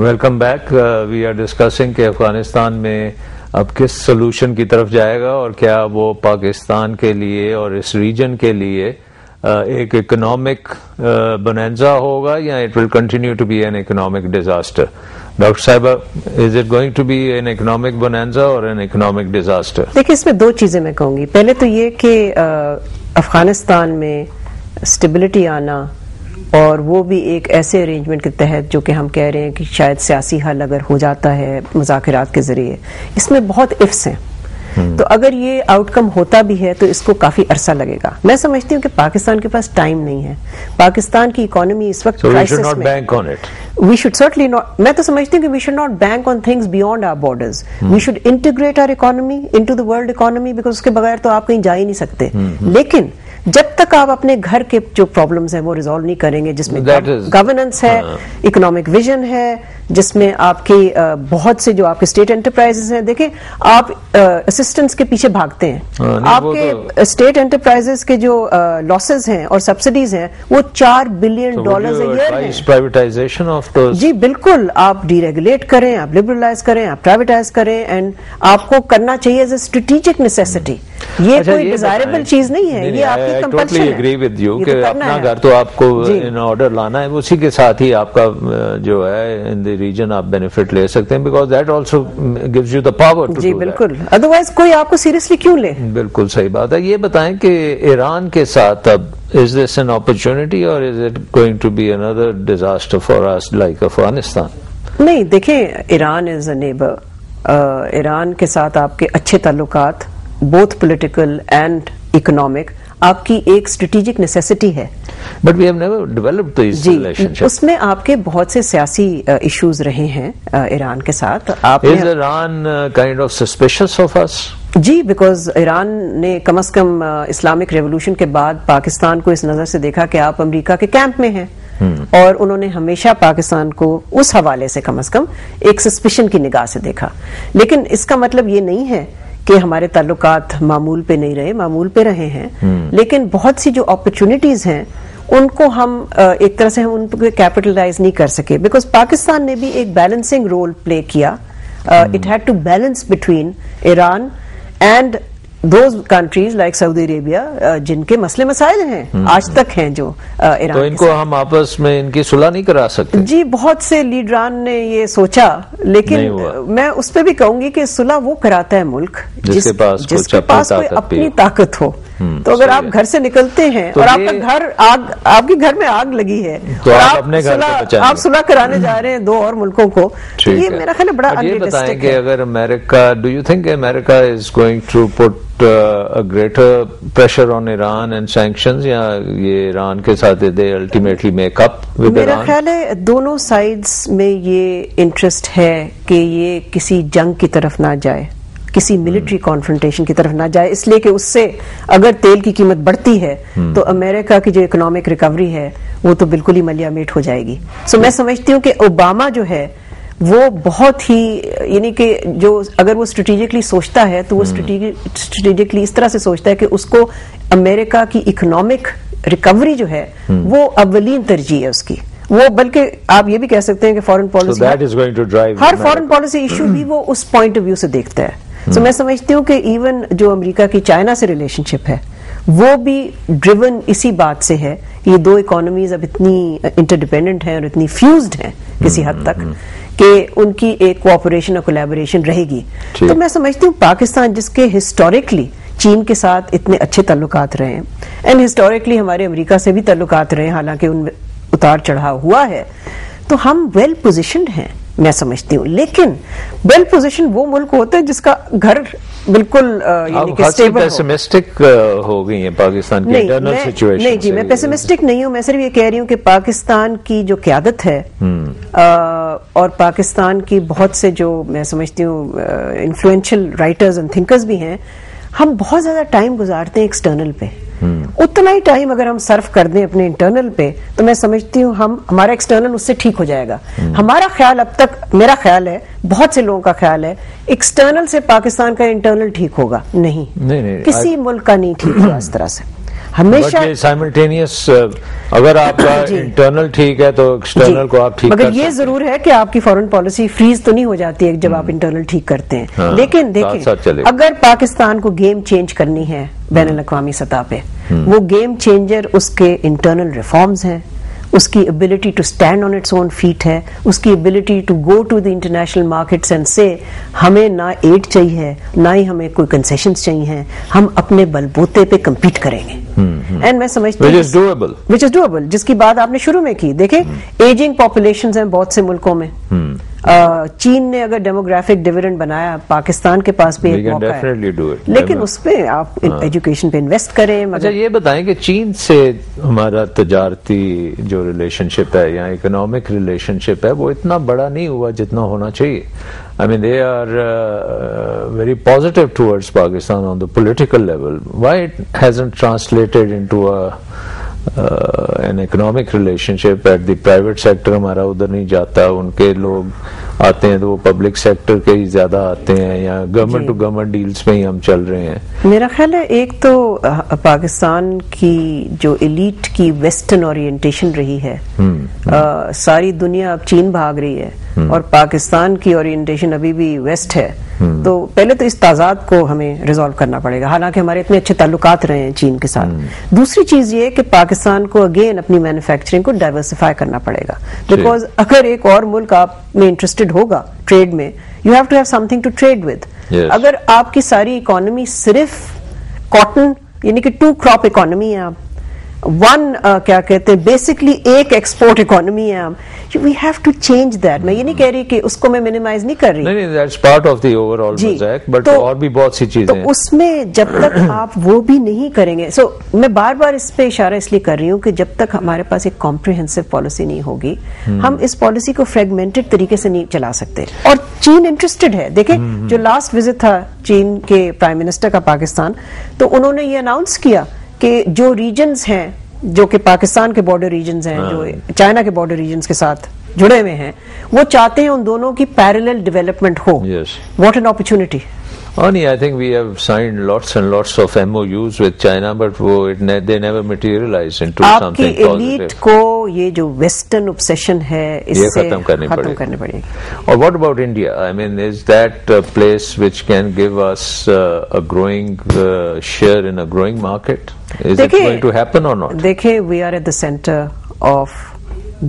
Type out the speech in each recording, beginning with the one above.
Welcome back. We are discussing کہ افغانستان میں اب کس سولوشن کی طرف جائے گا اور کیا وہ پاکستان کے لیے اور اس ریجن کے لیے ایک اکنامک بونانزا ہوگا یا it will continue to be an economic disaster. Doctor صاحبہ, is it going to be an economic bonanza اور این اکنامک ڈیزاسٹر؟ دیکھیے, اس میں دو چیزیں میں کہوں گی. پہلے تو یہ کہ افغانستان میں اسٹیبلٹی آنا اور وہ بھی ایک ایسے ارینجمنٹ کے تحت جو کہ ہم کہہ رہے ہیں کہ شاید سیاسی حل اگر ہو جاتا ہے مذاکرات کے ذریعے, اس میں بہت افس ہیں. تو اگر یہ آؤٹ کم ہوتا بھی ہے تو اس کو کافی عرصہ لگے گا. میں سمجھتی ہوں کہ پاکستان کے پاس ٹائم نہیں ہے. پاکستان کی اکانومی اس وقت کرائسس میں. We should certainly not. میں تو سمجھتی ہوں کہ we should not bank on things beyond our borders. We should integrate our economy into the world economy because اس کے بغیر تو آپ کہیں جا ہی نہیں سکتے. لیکن جب تک آپ اپنے گھر کے جو پرابلمز ہیں وہ ریزالو نہیں کریں گے, جس میں گورننس ہے, اکنامک ویژن ہے, جس میں آپ کی بہت سے جو آپ کے اسٹیٹ انٹرپرائزز ہیں. دیکھیں, آپ اسسٹنس کے پیچھے بھاگتے ہیں. آپ کے اسٹیٹ انٹرپرائزز کے جو لاسز ہیں اور سبسڈیز ہیں وہ $4 بلین پرائیویٹائزیشن آف دوز. جی بالکل, آپ ڈی ریگولیٹ کریں, آپ لبرلائز کریں, آپ پرائیویٹائز کریں, اینڈ آپ کو کرنا چاہیے ایز اے اسٹریٹجک نیسیسٹی. یہ کوئی ڈیزائربل چیز نہیں ہے, یہ آپ کی کمپلشن ہے. اگری ود یو کہ اپنا گھر تو آپ کو ان آرڈر لانا ہے, اسی کے ساتھ ہی آپ کا جو ہے ان دی ریجن آپ بینیفٹ لے سکتے ہیں, because that also gives you the power to. جی بالکل, ادروائز کوئی آپ کو سیریسلی کیوں لے. بالکل صحیح بات ہے. یہ بتائیں کہ ایران کے ساتھ اب is this an opportunity or is it going to be another disaster for us like Afghanistan? نہیں, دیکھیں, ایران از اے نیبر. ایران کے ساتھ آپ کے اچھے تعلقات بوتھ پولیٹیکل اینڈ اکنامک آپ کی ایک اسٹریٹجک نیسیسٹی ہے. But we have never developed these relationships. اس میں آپ کے بہت سے سیاسی ایشوز رہے ہیں ایران کے ساتھ. Is Iran kind of suspicious of us? جی, بیکاز ایران نے کم از کم اسلامک ریولوشن کے بعد پاکستان کو اس نظر سے دیکھا کہ آپ امریکہ کے کیمپ میں ہیں, اور انہوں نے ہمیشہ پاکستان کو اس حوالے سے کم از کم ایک سسپیشن کی نگاہ سے دیکھا. لیکن اس کا مطلب یہ نہیں ہے کہ ہمارے تعلقات معمول پہ نہیں رہے, معمول پہ رہے ہیں. لیکن بہت سی جو اپرچونٹیز ہیں ان کو ہم ایک طرح سے ہم ان پہ کیپٹلائز نہیں کر سکے, بیکاز پاکستان نے بھی ایک بیلنسنگ رول پلے کیا. It had to balance between Iran and those countries like Saudi Arabia جن کے مسئلے مسائل ہیں آج تک ہیں جو ایران. تو ان کو ہم آپس میں ان کی صلح نہیں کرا سکتے؟ جی, بہت سے لیڈران نے یہ سوچا, لیکن میں اس پہ بھی کہوں گی کہ صلح وہ کراتا ہے ملک جس کے پاس کوئی اپنی طاقت ہو. تو اگر آپ گھر سے نکلتے ہیں اور آپ کا گھر آپ کے گھر میں آگ لگی ہے تو آپ صلح کرانے جا رہے ہیں دو اور ملکوں کو, تو یہ میرا خیال ہے بڑا انریلسٹک ہے. کہ اگر امریکہ, do you think America is going to put a greater pressure on Iran and sanctions, یا یہ ایران کے ساتھ they ultimately make up with Iran? میرا خیال ہے دونوں سائڈز میں یہ انٹرسٹ ہے کہ یہ کسی جنگ کی طرف نہ جائے, کسی ملٹری کانفرنٹیشن کی طرف نہ جائے, اس لیے کہ اس سے اگر تیل کی قیمت بڑھتی ہے تو امریکہ کی جو اکنامک ریکوری ہے وہ تو بالکل ہی ملیا میٹ ہو جائے گی. سو میں سمجھتی ہوں کہ اوباما جو ہے وہ بہت ہی, یعنی کہ جو اگر وہ اسٹریٹجکلی سوچتا ہے تو وہ اسٹریٹجکلی اس طرح سے سوچتا ہے کہ اس کو امریکہ کی اکنامک ریکوری جو ہے وہ اولین ترجیح ہے اس کی. وہ بلکہ آپ یہ بھی کہہ سکتے ہیں کہ فارن پالیسی, ہر فارن پالیسی ایشو بھی وہ اس پوائنٹ آف ویو سے دیکھتا ہے. سو میں سمجھتی ہوں کہ ایون جو امریکہ کی چائنا سے ریلیشن شپ ہے وہ بھی ڈریون اسی بات سے ہے کہ یہ دو اکانومیز اب اتنی انٹرڈیپینڈنٹ ہیں اور اتنی فیوزڈ ہیں کسی حد تک کہ ان کی ایک کوآپریشن اور کولیبوریشن رہے گی. تو میں سمجھتی ہوں پاکستان جس کے ہسٹوریکلی چین کے ساتھ اتنے اچھے تعلقات رہے ہیں, اینڈ ہسٹوریکلی ہمارے امریکہ سے بھی تعلقات رہے ہیں, حالانکہ ان میں اتار چڑھاؤ ہوا ہے, تو ہم ویل پوزیشنڈ ہیں میں سمجھتی ہوں. لیکن ویل پوزیشن وہ ملک ہوتا ہے جس کا گھر بالکل یعنی کہ اسٹیبل پیسمسٹک ہو گئی ہیں پاکستان کی انٹرنل سچویشن. نہیں جی, میں پیسمسٹک نہیں ہوں, میں صرف یہ کہہ رہی ہوں کہ پاکستان کی جو قیادت ہے اور پاکستان کی بہت سے جو میں سمجھتی ہوں انفلوئنشل رائٹرز اینڈ تھنکرز بھی ہیں, ہم بہت زیادہ ٹائم گزارتے ہیں ایکسٹرنل پہ. اتنا ہی ٹائم اگر ہم صرف کر دیں اپنے انٹرنل پہ تو میں سمجھتی ہوں ہمارا ایکسٹرنل اس سے ٹھیک ہو جائے گا. ہمارا خیال اب تک, میرا خیال ہے, بہت سے لوگوں کا خیال ہے, ایکسٹرنل سے پاکستان کا انٹرنل ٹھیک ہوگا نہیں, کسی ملک کا نہیں ٹھیک ہوا اس طرح سے. ہمیشہ سائملٹینیس اگر آپ کا انٹرنل ٹھیک ہے تو ایکسٹرنل کو آپ ٹھیک کر مگر یہ ضرور ہے کہ آپ کی فورن پالیسی فریز تو نہیں ہو جاتی ہے جب آپ انٹرنل ٹھیک کرتے ہیں. لیکن دیکھیں اگر پاکستان کو گیم چینج کرنی ہے بین الاقوامی سطح پہ, وہ گیم چینجر اس کے انٹرنل ریفارمز ہیں, اس کی ability to stand on its own feet ہے, اس کی ability to go to the international markets and سے ہمیں نہ ایڈ چاہیے نہ ہی ہمیں کوئی کنسیشنز چاہیے ہیں, ہم اپنے بلبوتے پہ کمپیٹ کریں گے. اینڈ میں سمجھتی ہوں which is doable, جس کی بات آپ نے شروع میں کی. دیکھیں ایجنگ پاپولیشنز ہیں بہت سے ملکوں میں. چین نے اگر ڈیموگرافک ڈیویڈنڈ بنایا, پاکستان کے پاس بھی ایک موقع ہے, لیکن اس پہ آپ ایجوکیشن پہ انویسٹ کریں. اچھا یہ بتائیں کہ چین سے ہمارا تجارتی جو ریلیشن شپ ہے یا اکنامک ریلیشن شپ ہے وہ اتنا بڑا نہیں ہوا جتنا ہونا چاہیے. I mean they are very positive towards Pakistan on the political level. Why it hasn't translated into an economic relationship at the private sector? ہمارا ادھر نہیں جاتا, ان کے لوگ آتے ہیں تو وہ پبلک سیکٹر کے ہی زیادہ آتے ہیں, یا گورنمنٹ ٹو گورنمنٹ ڈیلز میں ہی ہم چل رہے ہیں. میرا خیال ہے ایک تو پاکستان کی جو ایلیٹ کی ویسٹرن اورینٹیشن رہی ہے, ساری دنیا اب چین بھاگ رہی ہے اور پاکستان کی اورینٹیشن ابھی بھی ویسٹ ہے. تو پہلے تو اس تضاد کو ہمیں ریزالو کرنا پڑے گا, حالانکہ ہمارے اتنے اچھے تعلقات رہے ہیں چین کے ساتھ. دوسری چیز یہ کہ پاکستان کو اگین اپنی مینوفیکچرنگ کو ڈائیورسفائی کرنا پڑے گا, بیکاز اگر ایک اور ملک آپ میں انٹرسٹڈ ہوگا ٹریڈ میں, you have to have something to trade with. اگر آپ کی ساری اکانومی صرف کاٹن یعنی کہ 2 crop اکانومی ہے, آپ کیا کہتے ہیں بیسکلی ایک ایکسپورٹ اکانومی ہے, we have to change that. میں یہ نہیں کہہ رہی کہ اس کو میں منیمائز نہیں کر رہی, نہیں that's part of the overall mosaic, but اور بھی بہت سی چیزیں ہیں. تو اس میں جب تک آپ وہ بھی نہیں کریں گے, سو میں بار بار اس پہ اشارہ اس لیے کر رہی ہوں کہ جب تک ہمارے پاس ایک کمپریہنسو پالیسی نہیں ہوگی, ہم اس پالیسی کو فریگمنٹڈ طریقے سے نہیں چلا سکتے. اور چین انٹرسٹڈ ہے. دیکھیں جو لاسٹ وزٹ تھا چین کے پرائم منسٹر کا پاکستان, تو انہوں نے یہ اناؤنس کیا کہ جو ریجنز ہیں جو کہ پاکستان کے بارڈر ریجنز ہیں, جو چائنا کے بارڈر ریجنز کے ساتھ جڑے ہوئے ہیں, وہ چاہتے ہیں ان دونوں کی parallel development who. What an opportunity. Only I think we have signed lots and lots of MOUs with China, but they never materialize into something positive. آپ کی ایلیٹ کو یہ جو ویسٹرن obsession ہے اس سے ختم کرنی پڑے گی. اور what about India? I mean, is that a place which can give us a growing share in a growing market? Is it going to happen or not? دیکھیں we are at the center of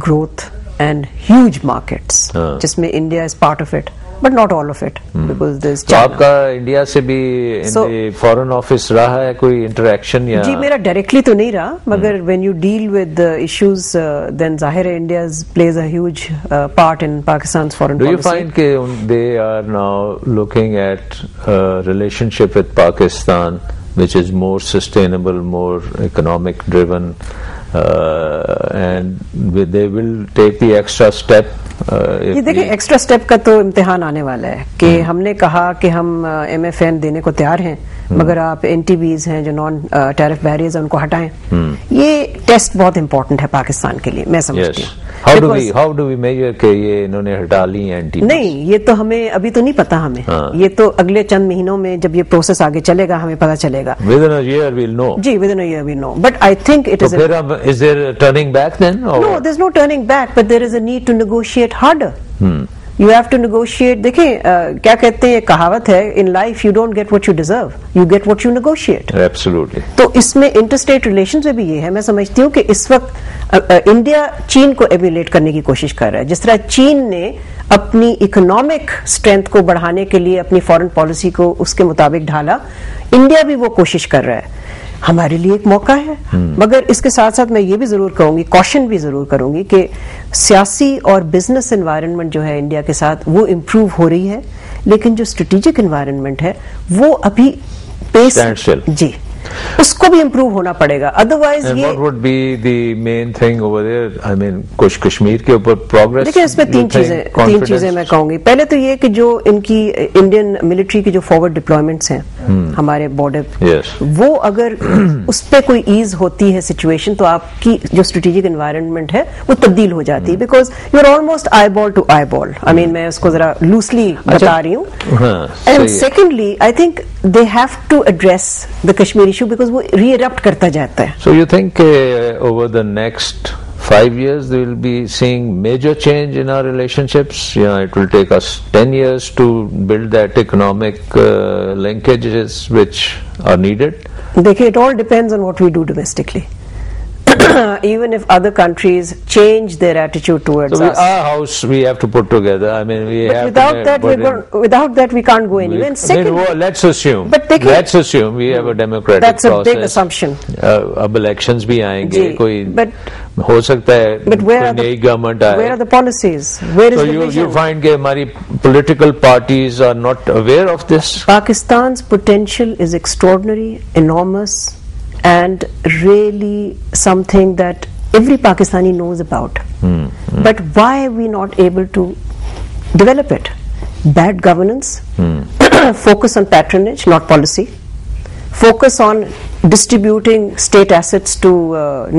growth and huge markets, جس میں India is part of it. But not all of it, because there's China. آپ کا India سے بھی foreign office رہا ہے کوئی انٹریکشن یا؟ جی میرا ڈائریکٹلی تو نہیں رہا, مگر when you deal with the issues, then ظاہر ہے India plays a huge part in Pakistan's foreign policy. Do you find کہ they are now looking at a relationship with Pakistan which is more sustainable, more economic driven, and they will take the extra step? یہ دیکھیں extra step کا تو امتحان آنے والا ہے کہ ہم نے کہا کہ ہم MFN دینے کو تیار ہیں, مگر آپ NTBs ہیں جو نان ٹیرف بیریئرز ہیں ان کو ہٹائیں. یہ ٹیسٹ بہت امپورٹنٹ ہے پاکستان کے لیے, میں سمجھتی ہوں. How do we measure کہ یہ انہوں نے ہٹا لی ہیں NTBs؟ نہیں, یہ تو ہمیں ابھی تو نہیں پتا. ہمیں یہ تو اگلے چند مہینوں میں جب یہ پروسیس آگے چلے گا ہمیں پتا چلے گا. Within a year we'll know. G within a year we'll know. But I think it is. Is there a turning back then? No, there's no turning back, but there is a need to negotiate harder. You have to negotiate. دیکھیں کیا کہتے ہیں, کہاوت ہے, in life you don't get what you deserve, you get what you negotiate. Absolutely. تو اس میں interstate relations میں بھی یہ ہے. میں سمجھتی ہوں کہ اس وقت انڈیا چین کو ایمولیٹ کرنے کی کوشش کر رہا ہے. جس طرح چین نے اپنی اکنامک اسٹرینتھ کو بڑھانے کے لیے اپنی فارن پالیسی کو اس کے مطابق ڈھالا, انڈیا بھی وہ کوشش کر رہا ہے. ہمارے لیے ایک موقع ہے, مگر اس کے ساتھ ساتھ میں یہ بھی ضرور کہوں گی, کوشن بھی ضرور کروں گی کہ سیاسی اور بزنس انوائرمنٹ جو ہے انڈیا کے ساتھ وہ امپروو ہو رہی ہے, لیکن جو اسٹریٹجک انوائرمنٹ ہے وہ ابھی پیس, جی اس کو بھی امپروو ہونا پڑے گا. ادروائز یہ what would be the main thing over there? I mean کچھ کشمیر کے اوپر پروگرس. دیکھیں اس میں تین چیزیں میں کہوں گی. پہلے تو یہ کہ جو ان کی انڈین ملٹری کی جو فارورڈ ڈپلائمنٹس ہیں ہمارے بارڈر Yes. وہ اگر اس پہ کوئی ایز ہوتی ہے سچویشن تو آپ کی جو اسٹریٹجک انوائرمنٹ ہے وہ تبدیل ہو جاتی ہے because you are almost eyeball to eyeball. I mean میں اس کو ذرا لوسلی بتا رہی ہوں. And secondly I think they have to address the Kashmir issue because وہ ری ایرپٹ کرتا جاتا ہے. So you think over the next 5 years we will be seeing major change in our relationships? Yeah, it will take us 10 years to build that economic linkages which are needed. دیکھیے it all depends on what we do domestically. Even if other countries change their attitude towards So us. our house we have to put together. I mean we But have without that we can't go anywhere. And second, let's assume. But they can- let's assume we have a democratic that's a process. big assumption. اب elections بھی آئیں گے. جی. کوئی But ہو سکتا ہے But where are نئی the government آئے. where are the policies? Where is So the you vision? find کہ ہماری political parties are not aware of this. Pakistan's potential is extraordinary, enormous, and really something that every Pakistani knows about. But why are we not able to develop it? Bad governance, focus on patronage, not policy, focus on distributing state assets to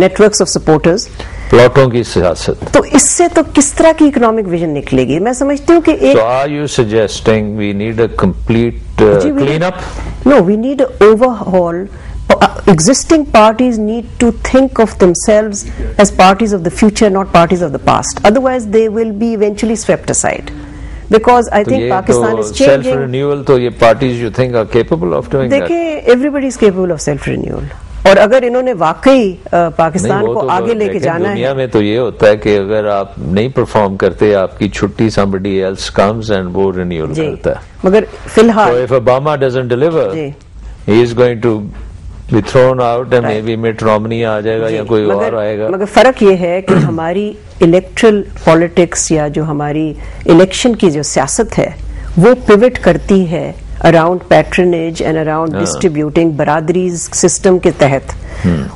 networks of supporters. پلاٹوں کی سیاست. تو اس سے تو کس طرح کی economic vision نکلے گی؟ میں سمجھتی ہوں کہ ایک So are you suggesting we need a complete clean up? No, we need an overhaul. Existing parties need to think of themselves as parties of the future, not parties of the past. Otherwise, they will be eventually swept aside. Because I think Pakistan is self changing. renewal تو یہ parties you think are capable of doing that? دیکھیں everybody is capable of self renewal. اور اگر انہوں نے واقعی پاکستان کو آگے لے کے جانا ہے. دنیا میں تو یہ ہوتا ہے کہ اگر آپ نہیں پرفارم کرتے آپ کی چھٹی somebody else comes and وہ renewal کرتا ہے. مگر فی الحال So if Obama doesn't deliver, he is going to be thrown out and maybe Mitt Romney آ جائے گا یا کوئی اور آئے گا. مگر فرق یہ ہے کہ ہماری الیکٹرل پالیٹکس یا جو ہماری الیکشن کی جو سیاست ہے وہ پیوٹ کرتی ہے around patronage and around distributing برادریز سسٹم کے تحت.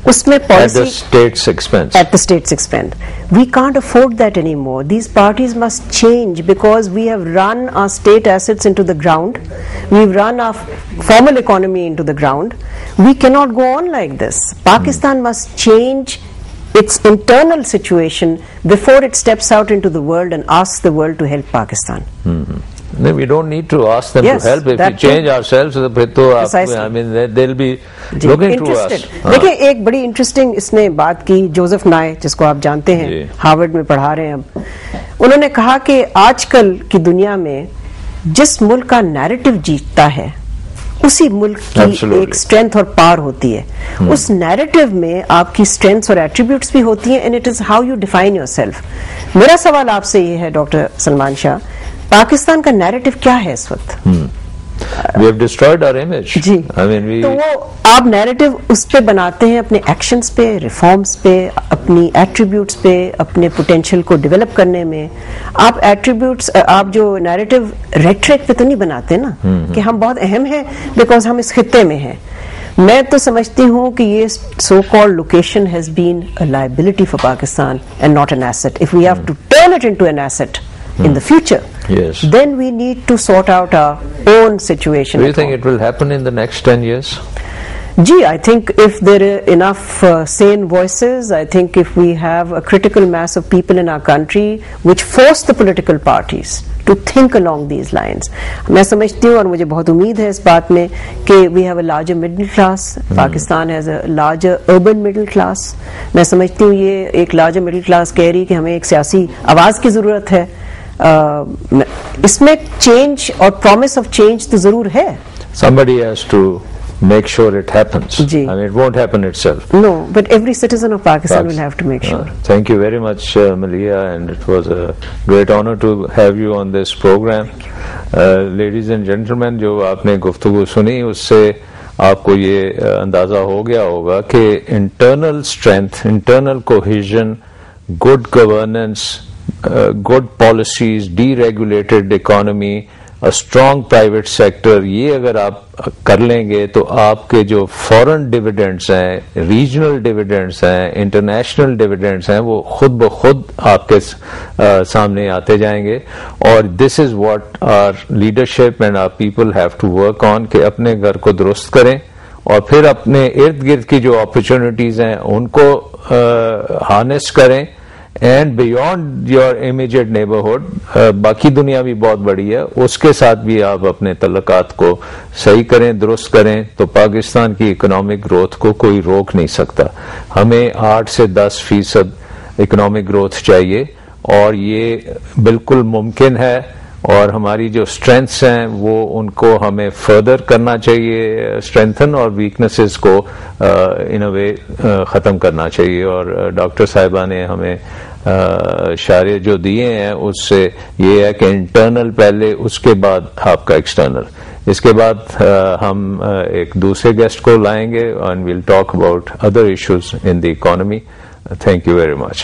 اس میں policy at the state's expense. We can't afford that anymore. These parties must change because we have run our state assets into the ground. We've run our formal economy into the ground. We cannot go on like this. Pakistan must change its internal situation before it steps out into the world and asks the world to help Pakistan. No, we don't need to ask them to help. If we change ourselves, I mean, they'll be looking to us. دیکھیں ایک بڑی interesting اس نے بات کی Joseph نائے جس کو آپ جانتے ہیں ہارورڈ میں پڑھا رہے ہیں اب. انہوں نے کہا کہ آج کل کی دنیا میں جس ملک کا نیریٹو جیتتا ہے اسی ملک کی ایک اسٹرینتھ اور پاور ہوتی ہے. اس نیریٹو میں آپ کی اسٹرینتھس اور ایٹریبیوٹس بھی ہوتی ہیں and it is how you define your self. میرا سوال آپ سے یہ ہے ڈاکٹر سلمان شاہ, پاکستان کا نیریٹو کیا ہے اس وقت؟ We have destroyed our image. G I mean, تو وہ آپ نیریٹو اس پہ بناتے ہیں اپنے ایکشنز پہ, ریفارمز پہ, اپنی ایٹریبیوٹس پہ, اپنے پوٹینشیل کو ڈیولپ کرنے میں. آپ ایٹریبیوٹس آپ جو نیریٹو ریٹرک پہ تو نہیں بناتے نا کہ ہم بہت اہم ہیں بیکاز ہم اس خطے میں ہیں. میں تو سمجھتی ہوں کہ یہ so called location has been a liability for Pakistan and not an asset. If we have to turn it into an asset in the future, then we need to sort out our own situation. Do you think it will happen in the next 10 years? Gee, I think if there are enough sane voices, I think if we have a critical mass of people in our country which force the political parties to think along these lines. میں سمجھتی ہوں اور مجھے بہت امید ہے اس بات میں کہ we have a larger middle class. Pakistan has a larger urban middle class. میں سمجھتی ہوں یہ ایک larger middle class کہہ رہی کہ ہمیں ایک سیاسی آواز کی ضرورت ہے. اس میں چینج اور پرومس آف چینج تو ضرور ہے. Somebody has to make sure it happens. G. I mean, it won't happen itself. No, but every citizen of Pakistan will have to make sure. Thank you very much, Malia, and it was a great honor to have you on this program. Ladies and gentlemen, جو آپ نے گفتگو سنی اس سے آپ کو یہ اندازہ ہو گیا ہوگا کہ internal strength, internal cohesion, good governance, good policies, deregulated economy, strong private sector, یہ اگر آپ کر لیں گے تو آپ کے جو فورن ڈویڈنڈز ہیں، ریجنل ڈویڈنڈز ہیں، انٹرنیشنل ڈویڈنڈز ہیں، وہ خود بخود آپ کے سامنے آتے جائیں گے. اور this is what our leadership and our people have to work on, کہ اپنے گھر کو درست کریں اور پھر اپنے ارد گرد کی جو اپرچونٹیز ہیں ان کو ہارنس کریں. And beyond your immediate neighbourhood, باقی دنیا بھی بہت بڑی ہے، اس کے ساتھ بھی آپ اپنے تعلقات کو صحیح کریں، درست کریں، تو پاکستان کی اکنامک گروتھ کو کوئی روک نہیں سکتا. ہمیں 8 سے 10% اکنامک گروتھ چاہیے اور یہ بالکل ممکن ہے. اور ہماری جو اسٹرینتھس ہیں وہ ان کو ہمیں فردر کرنا چاہیے اسٹرینتھن، اور ویکنیسز کو ان اے وے ختم کرنا چاہیے. اور ڈاکٹر صاحبہ نے ہمیں اشارے جو دیے ہیں اس سے یہ ہے کہ انٹرنل پہلے، اس کے بعد آپ کا ایکسٹرنل. اس کے بعد ہم ایک دوسرے گیسٹ کو لائیں گے and we'll talk about other issues in the economy. Thank you very much.